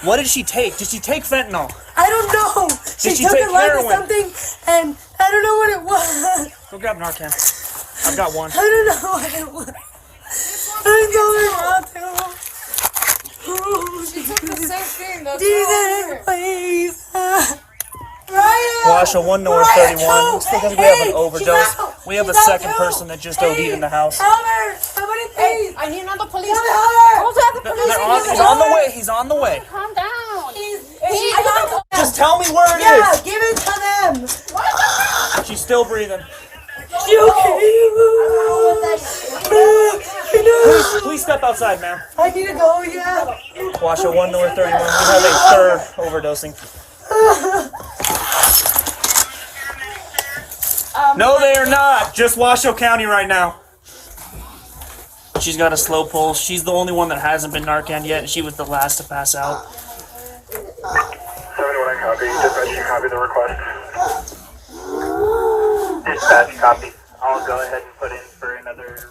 What did she take? Did she take fentanyl? I don't know. She she took take a lot heroin? of something, and I don't know what it was. Go grab Narcan. I've got one. I don't know what it was. I told her not to. She took the same thing. That's Jesus, please. Ryan! Washoe 1 North 31. Looks like we have an overdose. We have a second too. person that just OD'd in the house. Help her! Somebody please! I need another police. Help her! Go to the police. He's on the way. He's on the way. Calm down. Just tell me where it Yeah, is. give it to them! She's still breathing. You okay? Please step outside, ma'am. I need to go, yeah. Washoe 1 North 31. We have a third overdosing. No, they are not. Just Washoe County right now. She's got a slow pulse. She's the only one that hasn't been Narcan yet, and she was the last to pass out. 71 copy. Dispatch, you copy the request. Dispatch, copy. I'll go ahead and put in for another